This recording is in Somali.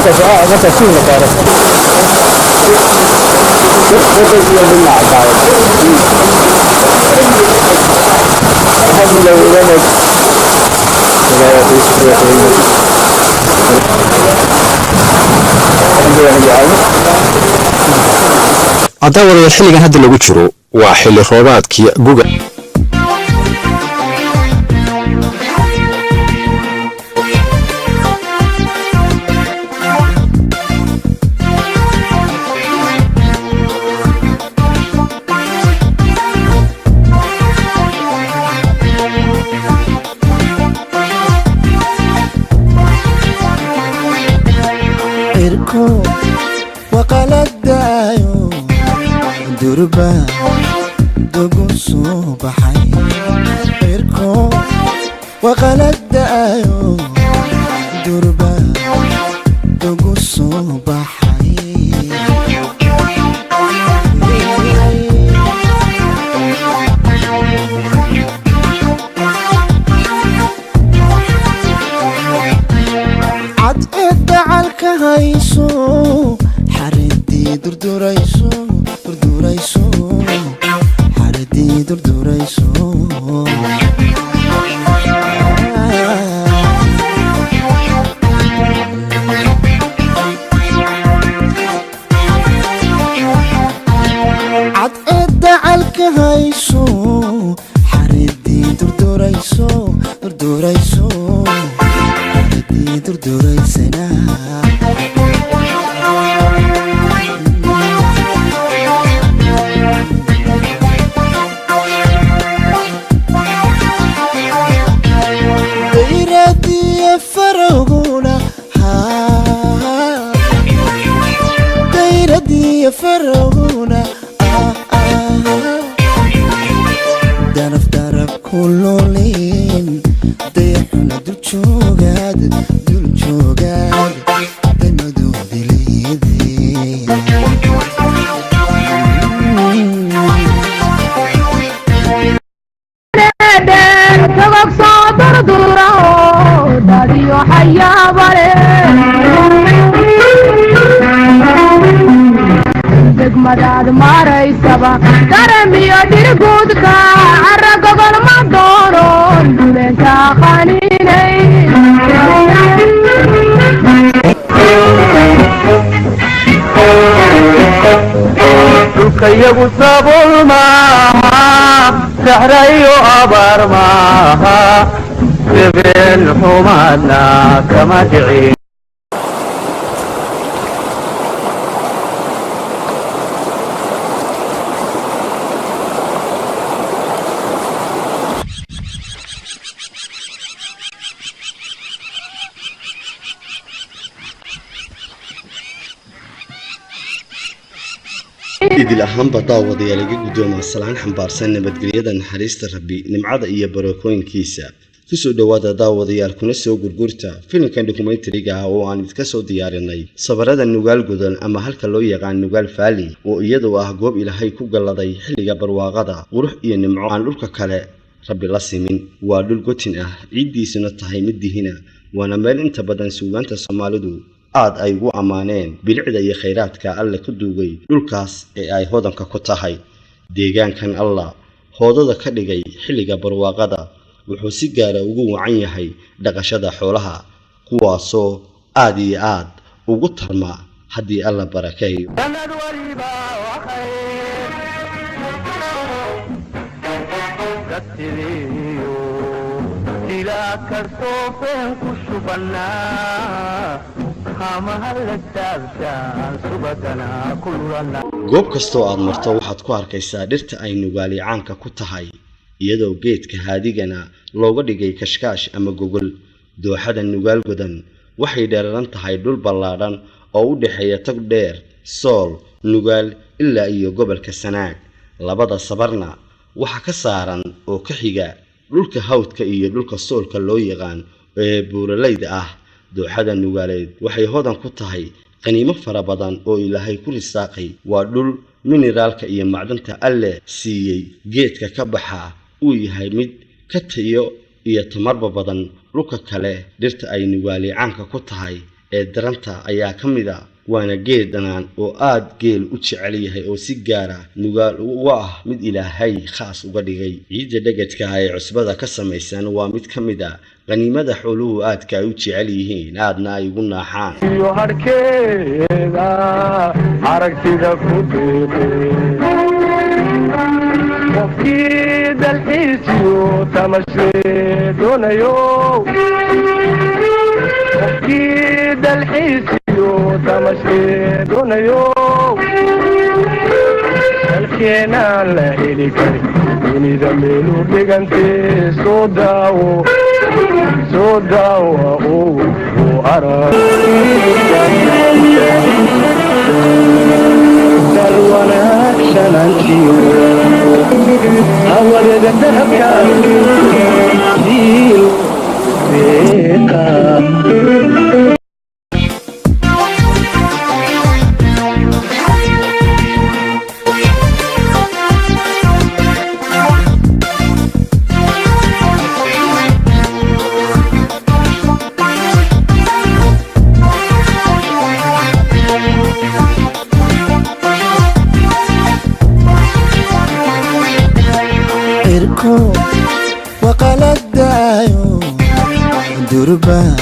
متى شو نقارن عداوة الحلقة هذا اللي قلت وحل الروبات كي جوجل دربا دوغو صباحي غيركو وغلد دايو دربا دوغو صباحي عد ادعالك هايسو حردي دردوريسو دردوريسو حردي دردوريسو عد ادعالك هايسو حردي دردوريسو دردوريسو حردي دردوريسنا يفرغونا دانف دارب كلولين ضيحنا دول جوغاد دايما دودي ليدي تغق صادر دورو داديو حيا مداد ماري سبا كرمي يدير قودك عرق قل ما دورون دولين تاخانيني دولكيغو سابول ماها سحريو أبار ماها سبين حمالنا كما تعين idil ahaanba daawadayaal iga gudoomaa salaan xambaarsan nabadgelyada naxariista rabbi nimcada iyo barakooyinkiisa kusoo dhawaada daawadayaal kuna soo gurgurta filimkan dokumentariga ah oo aan idinka soo diyaarinay sabarada nugaal gudan ama halka loo yaqaan nugaal valley oo iyadoo ah goob ilaahay ku galladay xilliga barwaaqada qurux iyo nimco aan dhulka kale rabbi la simin waa dhul gotin ah ciidiisuna tahay mid dihina waana meel inta badan suugaanta Soomaalidu aad ay ugu amaaneen bilicda iyo kheyraadka alle ku duugay dhulkaas ee ay hodanka ku tahay deegaankan Allah hoodada ka dhigay xilliga barwaaqada wuxuu si gaar ah ugu wacan yahay dhaqashada xoolaha kuwaasoo aad iyo aad ugu tarma haddii alla barakeeyo goob kastoo aad marto waxaad ku arkaysaa dhirta ay nugaali caanka ku tahay iyadoo geedka haadigana looga dhigay kashkaash ama gogol dooxada nugaal godan waxay dheeraran tahay dhul ballaadhan oo u dhaxeeya tag dheer sool nugaal ilaa iyo gobolka Sanaag labada sabarna waxa ka saaran oo ka xiga dhulka hawdka iyo dhulka soolka loo yaqaan ee buuraleyda ah dooxada nugaaleed waxay hodan ku tahay qaniimo fara badan oo ilaahay ku risaaqay waa dhul mineraalka iyo macdanta alle siiyay geedka ka baxa uu yahay mid ka tayo iyo tamarba badan dhulka kale dhirta ay nugaali caanka ku tahay ee daranta ayaa ka mid ah waana geed dhanaan oo aad geel u jecel yahay oo si gaar ah nugaal uga ah mid ilaahay khaas uga dhigay ciidda dhagadka ee cusbada ka samaysan waa mid ka mid ah qaniimada xooluhu aadka ay u jecel yihiin aadna ay ugu naaxaan iyo harkeeda aragtida ku deeqay qofkii dalxiisiyo tamashlay doonayo qofkii dalxiisiyo tamashlay doonayo halkeenaan la heli karin dunida meelu dhigantee soo daawo arag dal wanaagsanantiyo awadeeda dahabka diil beeka وقال الدايو دربا